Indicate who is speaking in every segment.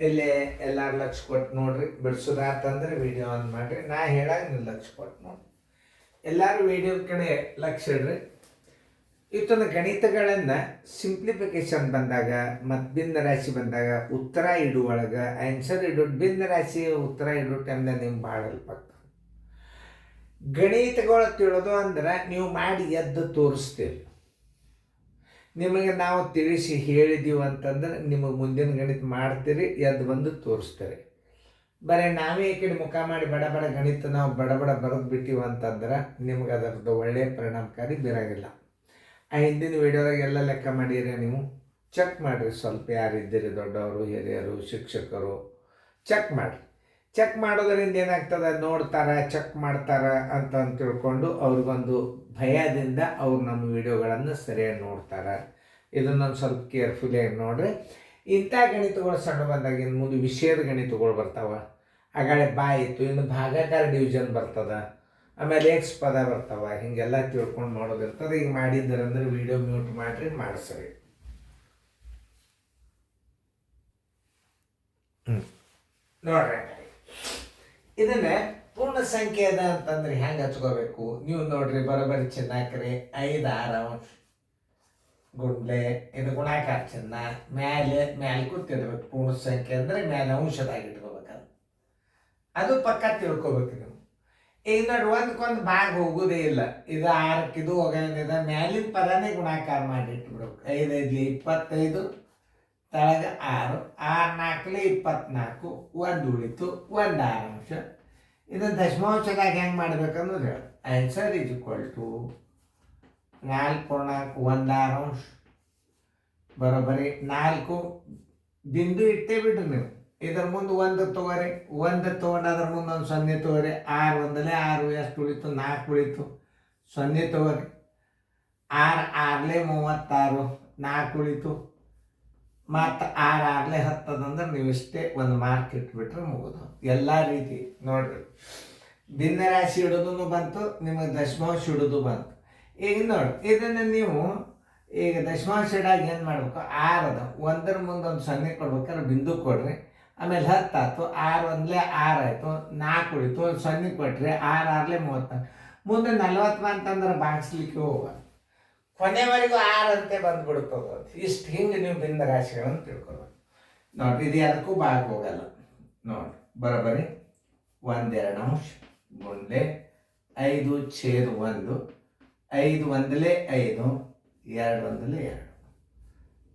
Speaker 1: ಇಲ್ಲಿ ಎಲ್ಲಾರು ಲಕ್ಷ ಕೊಟ್ಟು ನೋಡ್ರಿ, ಬಿಡಿಸೋದಾತಂದ್ರೆ ವಿಡಿಯೋ ಆನ್ ಮಾಡಿರಿ. ನಾ ಹೇಳಾಗ ನೀವು ಲಕ್ಷ ಕೊಟ್ಟು ನೋಡ್ರಿ. ಎಲ್ಲರೂ ವಿಡಿಯೋದ ಕಡೆ ಲಕ್ಷ ಇಡ್ರಿ. ಇವತ್ತೊಂದು ಗಣಿತಗಳನ್ನು ಸಿಂಪ್ಲಿಫಿಕೇಶನ್ ಬಂದಾಗ ಮತ್ತು ಭಿನ್ನ ರಾಶಿ ಬಂದಾಗ ಉತ್ತರ ಇಡುವೊಳಗೆ ಆನ್ಸರ್ ಇಡೋದು ಭಿನ್ನ ರಾಶಿ ಉತ್ತರ ಇಡೋ ಟೈಮ್ದಾಗ ನಿಮ್ಗೆ ಭಾಳ ಹೆಲ್ಪ್ ಆಗ್ತದೆ. ಗಣಿತಗಳು ತಿಳಿದು ಅಂದ್ರೆ ನೀವು ಮಾಡಿ ಎದ್ದು ತೋರಿಸ್ತೀರಿ. ನಿಮಗೆ ನಾವು ತಿಳಿಸಿ ಹೇಳಿದೀವಿ ಅಂತಂದ್ರೆ ನಿಮಗೆ ಮುಂದಿನ ಗಣಿತ ಮಾಡ್ತೀರಿ, ಎದ್ದು ಬಂದು ತೋರಿಸ್ತೀರಿ. ಬರೀ ನಾವೇ ಈ ಕಡೆ ಮುಖ ಮಾಡಿ ಬಡ ಬಡ ಗಣಿತ ನಾವು ಬಡ ಬರೆದು ಬಿಟ್ಟಿವಿ ಅಂತಂದ್ರೆ ನಿಮ್ಗೆ ಅದರದ್ದು ಒಳ್ಳೆಯ ಪರಿಣಾಮಕಾರಿ ಬೀರಾಗಿಲ್ಲ. ಆ ಹಿಂದಿನ ವಿಡಿಯೋದಾಗ ಎಲ್ಲ ಲೆಕ್ಕ ಮಾಡಿರಿ, ನೀವು ಚೆಕ್ ಮಾಡಿರಿ. ಸ್ವಲ್ಪ ಯಾರಿದ್ದೀರಿ, ದೊಡ್ಡವರು, ಹಿರಿಯರು, ಶಿಕ್ಷಕರು, ಚೆಕ್ ಮಾಡಿರಿ. ಚೆಕ್ ಮಾಡೋದರಿಂದ ಏನಾಗ್ತದೆ, ನೋಡ್ತಾರೆ, ಚೆಕ್ ಮಾಡ್ತಾರೆ ಅಂತ ತಿಳ್ಕೊಂಡು ಅವ್ರಿಗೊಂದು ಭಯದಿಂದ ಅವ್ರು ನಮ್ಮ ವಿಡಿಯೋಗಳನ್ನು ಸರಿಯಾಗಿ ನೋಡ್ತಾರೆ. ಇದನ್ನೊಂದು ಸ್ವಲ್ಪ ಕೇರ್ಫುಲಿಯಾಗಿ ನೋಡ್ರಿ. ಇಂಥ ಗಣಿತಗಳು ಸಣ್ಣ ಬಂದಾಗ ಇನ್ನು ಮುಂದೆ ವಿಷಯದ ಗಣಿತಗಳು ಬರ್ತಾವೆ. ಆಗಾಳೆ ಇತ್ತು, ಇನ್ನು ಭಾಗಾಕಾರ ಡಿವಿಷನ್ ಬರ್ತದೆ, ಆಮೇಲೆ ಎಕ್ಸ್ ಪದ ಬರ್ತಾವೆ. ಹೀಗೆಲ್ಲ ತಿಳ್ಕೊಂಡು ಮಾಡೋದಿರ್ತದೆ. ಈಗ ಮಾಡಿದ್ದರಂದ್ರೆ ವಿಡಿಯೋ ಮ್ಯೂಟ್ ಮಾಡಿರಿ, ಮಾಡಿಸ್ರಿ. ನೋಡ್ರಿ, ಇದನ್ನ ಪೂರ್ಣ ಸಂಖ್ಯೆ ಅದ ಅಂತಂದ್ರೆ ಹೆಂಗೆ ಹಚ್ಕೋಬೇಕು ನೀವು ನೋಡ್ರಿ. ಬರೋಬ್ಬರಿ ಚಿನ್ನ ಹಾಕ್ರಿ. 5 6 ಅಂಶ ಗುಂಡ್ಲೆ, ಇದು ಗುಣಾಕಾರ ಚಿನ್ನ. ಮ್ಯಾಲೆ ಕೂತಿರ್ಬೇಕು. ಪೂರ್ಣ ಸಂಖ್ಯೆ ಅಂದ್ರೆ ಮೇಲೆ ಅಂಶದಾಗಿ ಇಟ್ಕೋಬೇಕದು. ಅದು ಪಕ್ಕ ತಿಳ್ಕೊಬೇಕು ನೀವು. ಈಗ ನೋಡಿ, ಒಂದಕ್ಕೊಂದು ಭಾಗ ಹೋಗೋದೇ ಇಲ್ಲ. ಇದು 6ಕ್ಕೆ ಇದು ಹೋಗೋದಿದೆ. ಮ್ಯಾಲಿನ ಪದನೇ ಗುಣಾಕಾರ ಮಾಡಿ ಇಟ್ಬಿಡ್ಬೇಕು. 5 5 25, ತಳಗ 6 6 4 24, 1 ಉಳಿತು, 1 6 ಅಂಶ. ಇದನ್ನು ದಶಮಾಂಶದಾಗ ಹೆಂಗೆ ಮಾಡ್ಬೇಕನ್ನೋದು ಹೇಳಿ. ಆನ್ಸರ್ ಇಸ್ ಈಕ್ವಲ್ ಟು 4.16 ಅಂಶ ಬರೋಬ್ಬರಿ 4 ಬಿಂದು ಇಟ್ಟೇ ಬಿಡ್ರಿ ನೀವು. ಇದ್ರ ಮುಂದೆ 1 ತೊಗೊರಿ. 1 ತೊಗೊಂಡು ಅದ್ರ ಮುಂದೆ ಒಂದು 0 ತೊಗೊರಿ. 6 ಒಂದಲೇ 6 ಎಷ್ಟು ಉಳಿತು? 4 ಉಳಿತು. 0 ತೊಗೊರಿ. 6 6ಲೇ 36, 4 ಉಳಿತು. ಮತ್ತು 6 6ಲೇ 10 ಅದಂದ್ರೆ ನೀವು ಇಷ್ಟೇ ಒಂದು ಮಾರ್ಕ್ ಇಟ್ಬಿಟ್ರೆ ಮುಗಿದು. ಎಲ್ಲ ರೀತಿ ನೋಡ್ರಿ, ಭಿನ್ನ ರಾಶಿ ಇಡೋದು ಬಂತು, ನಿಮಗೆ ದಶಮಾಂಶ ಇಡೋದು ಬಂತು. ಈಗ ನೋಡಿ, ಇದನ್ನು ನೀವು ಈಗ ದಶಮಾಂಶ ಇಡಾಗ ಏನು ಮಾಡ್ಬೇಕು? 6 ಅದ, ಒಂದರ ಮುಂದೆ ಒಂದು 0 ಕೊಡ್ಬೇಕಾದ್ರೆ ಬಿಂದು ಕೊಡ್ರಿ. ಆಮೇಲೆ 10 ಆಯ್ತು. 6 ಒಂದಲೇ 6 ಆಯಿತು. 4 ಉಳಿತು. ಒಂದು 0 ಕೊಟ್ರಿ. 6 6ಲೇ 30. ಮುಂದೆ 40 ಅಂತಂದ್ರೆ ಬಾಗಿಸ್ಲಿಕ್ಕೆ ಹೋಗಲ್ಲ. ಕೊನೆವರೆಗೂ 6 ಅಂತೆ ಬಂದ್ಬಿಡ್ತದೆ. ಇಷ್ಟು ಹಿಂಗೆ ನೀವು ಭಿನ್ನ ರಾಶಿಗಳನ್ನು ತಿಳ್ಕೊಬೇಕು. ನೋಡ್ರಿ, ಇದು ಅದಕ್ಕೂ ಭಾಗ ಹೋಗಲ್ಲ. ನೋಡ್ರಿ, ಬರೋಬ್ಬರಿ 1 2 ಅಂಶ ಗುಂಡ್ಲೆ 5/1. 5 ಒಂದಲೇ 5, 2 ಒಂದಲೇ 2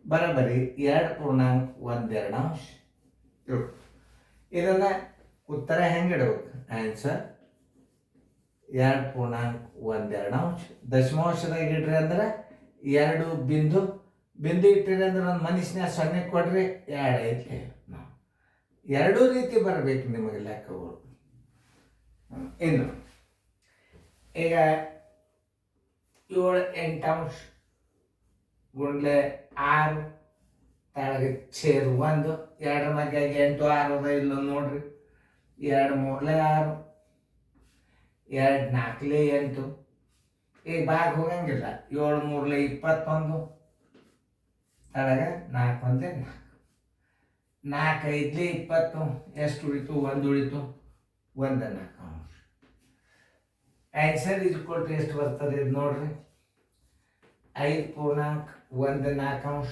Speaker 1: ಬರೋಬ್ಬರಿ 2.12 ಅಂಶ. ಇದನ್ನು ಉತ್ತರ ಹೆಂಗೆ ಇಡಬೇಕು? ಆನ್ಸರ್ 2.12 ಅಂಶ. ದಶಮಾಂಶದಾಗ ಇಡ್ರಿ ಅಂದ್ರೆ 2 ಬಿಂದು ಇಟ್ಟಿರಿ ಅಂದ್ರೆ ಒಂದು ಮನುಷ್ಯನ 0 ಕೊಡ್ರಿ. 2 ಐತಿ. ಎರಡೂ ರೀತಿ ಬರಬೇಕು ನಿಮಗೆ ಲೆಕ್ಕಗಳು. ಇನ್ನು ಈಗ 7 8 ಅಂಶ ಗುಂಡ್ಲೆ 6 ತಳಗೆ ಛೇದ 1. 2 ಮಧ್ಯ 8 6 ಅದ ಇಲ್ಲ ನೋಡ್ರಿ. 2 3 6, 2 4 8. ಈಗ ಭಾಗ ಹೋಗಂಗಿಲ್ಲ. 7 3 21, ತಳಗೆ 4 1 4, 4 5 20. ಎಷ್ಟು ಉಳಿತು? 1 ಉಳಿತು. 1 4 ಅಂಶ. ಆನ್ಸರ್ ಇಸ್ ಈಕ್ವಲ್ ಟು ಎಷ್ಟು ಬರ್ತದೆ ಇದು ನೋಡ್ರಿ? 5.14 ಅಂಶ.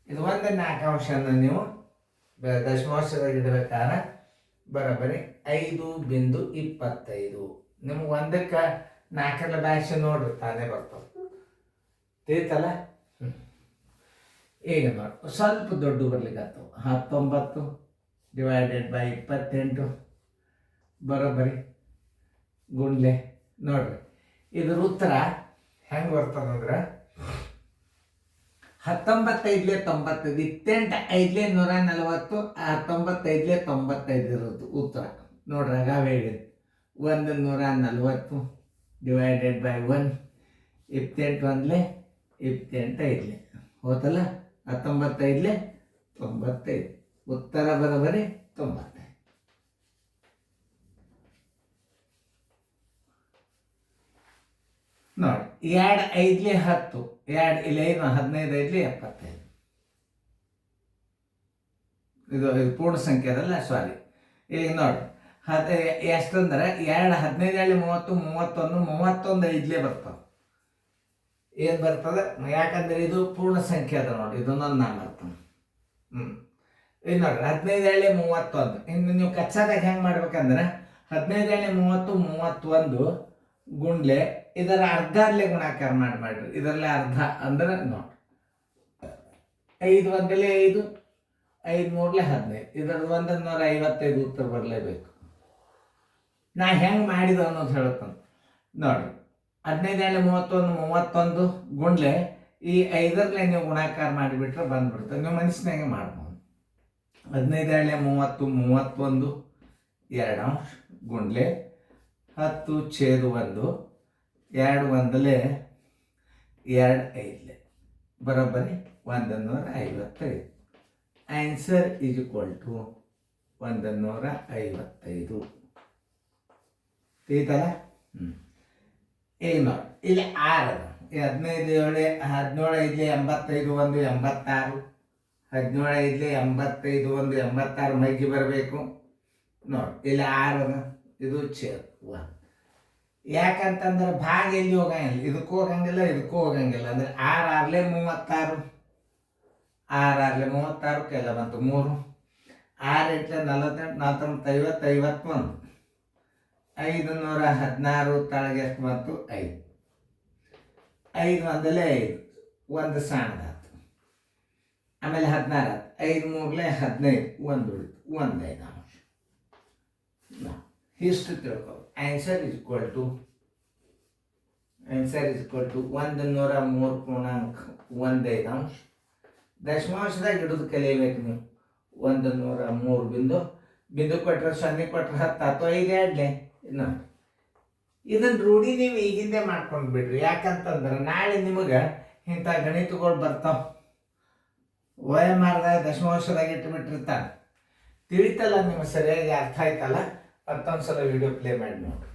Speaker 1: ಇದು 1 4 ಅಂಶನ ನೀವು ದಶಮಾಂಶದಾಗ ಇಡಬೇಕಾದ್ರೆ ಬರೋಬ್ಬರಿ 5.25. ನಿಮ್ಗೆ 1ಕ್ಕೆ 4ರ ಭಾಷೆ ನೋಡ್ರಿ, ತಾನೇ ಬರ್ತದೆ. ತಿಳಿತಲ್ಲ? ಈಗ ನೋಡಿ, ಸ್ವಲ್ಪ ದೊಡ್ಡ ಬರ್ಲಿಕ್ಕೆ 19 / 28 ಬರೋಬ್ಬರಿ ಗುಂಡ್ಲೆ. ನೋಡ್ರಿ, ಇದ್ರ ಉತ್ತರ ಹೆಂಗೆ ಬರ್ತದೆ ಅಂದ್ರೆ 19 5 95, 28 5 140, 95 95 ಇರೋದು ಉತ್ತರ. ನೋಡ್ರಿ, ಆಗಾವೆ ಹೇಳಿದ್ದು 140 / 1. 28 1 28 5 ಹೋತಲ್ಲ. 19 5 95. ಉತ್ತರ ಬರೋಬ್ಬರಿ 95. ನೋಡಿ, 2 5 10, 2 ಇಲ್ಲಿ 5 15 5 75. ಇದು ಪೂರ್ಣ ಸಂಖ್ಯೆ ಅದಲ್ಲ, ಸಾರಿ. ಈಗ ನೋಡಿ, ಎಷ್ಟಂದ್ರೆ 2 15 30 31 31 ಐದ್ಲೇ ಬರ್ತಾವೆ. ಏನು ಬರ್ತದೆ? ಯಾಕಂದ್ರೆ ಇದು ಪೂರ್ಣ ಸಂಖ್ಯೆ ಅದ ನೋಡಿ, ಇದನ್ನೊಂದು ನಾನು ಬರ್ತದೆ. ಈಗ ನೋಡ್ರಿ 15 31. ಇನ್ನು ನೀವು ಕಚ್ಚಾದಾಗ ಹೆಂಗೆ ಮಾಡ್ಬೇಕಂದ್ರೆ 15 30 31 ಗುಂಡ್ಲೆ ಇದರ ಅರ್ಧಲ್ಲೇ ಗುಣಾಕಾರ ಮಾಡ್ರಿ. ಇದರಲ್ಲೇ ಅರ್ಧ ಅಂದ್ರೆ ನೋಡಿ 5 1 5 5 3 15. ಇದರದ್ದು 155 ಉತ್ತರ ಬರಲೇಬೇಕು. ನಾ ಹೆಂಗೆ ಮಾಡಿದ ಅನ್ನೋದು ಹೇಳ್ತಾನೆ ನೋಡ್ರಿ. 15 31 31 ಗುಂಡ್ಲೆ ಈ 5ರಲ್ಲೇ ನೀವು ಗುಣಾಕಾರ ಮಾಡಿಬಿಟ್ರೆ ಬಂದ್ಬಿಡ್ತದೆ. ನೀವು ಮನಸ್ಸಿನಾಗೆ ಮಾಡ್ಬೋದು. 15 30 31 2 ಅಂಶ ಗುಂಡ್ಲೆ 10/1 2 1 2 5 ಬರೋಬ್ಬರಿ 155. Answer is equal to 155. ತಿಳಿತಲ್ಲ? ಈಗ ನೋಡಿ, ಇಲ್ಲಿ 6 ಅದ. 15 7 17 5 85 1 86. 17 5 85 1 86 ಮೈಗೆ ಬರಬೇಕು ನೋಡಿ. ಇಲ್ಲಿ 6 ಅದ, ಇದು ಛೇದ 1. ಯಾಕಂತಂದ್ರೆ ಭಾಗ ಎಲ್ಲಿ ಹೋಗಂಗಿಲ್ಲ, ಇದಕ್ಕೂ ಹೋಗಂಗಿಲ್ಲ ಇದಕ್ಕೂ ಹೋಗಂಗಿಲ್ಲ. ಅಂದ್ರೆ 6 6 36. 6 6 36 ಕೆಲ ಬಂತು 3. 6 8 48 49 50 51. 516 ತಳಗೆ ಎಷ್ಟು ಬಂತು? 5. 5 1 5 1 ಸಣ್ಣದಾಯ್ತು. ಆಮೇಲೆ 16 5 3 15 1 ಉಳಿತು 1 5 ಅಂಶ. ಇಷ್ಟು ತಿಳ್ಕೊ. ಆನ್ಸರ್ ಇಸ್ ಈಕ್ವಲ್ ಟು 103.1 ಅಂಶ. ದಶಮಾಂಶದಾಗ ಹಿಡಿದು ಕಲಿಯಬೇಕು ನೀವು. 103 ಬಿಂದು ಕೊಟ್ಟರೆ 0 ಕೊಟ್ಟರೆ 10 ಅಥವಾ 5 2 ನೋಡಿ. ಇದನ್ನ ರೂಢಿ ನೀವು ಈಗಿಂದೇ ಮಾಡ್ಕೊಂಡು ಬಿಡ್ರಿ. ಯಾಕಂತಂದ್ರೆ ನಾಳೆ ನಿಮಗೆ ಇಂಥ ಗಣಿತಗಳು ಬರ್ತಾವ. OMRದಾಗ ದಶಮಾಂಶದಾಗ ಇಟ್ಟುಬಿಟ್ಟಿರ್ತಾನೆ. ತಿಳಿತಲ್ಲ, ನಿಮಗೆ ಸರಿಯಾಗಿ ಅರ್ಥ ಆಯ್ತಲ್ಲ? ಮತ್ತೊಂದ್ಸಲ ವಿಡಿಯೋ ಪ್ಲೇ ಮಾಡಿ ನೋಡಿ.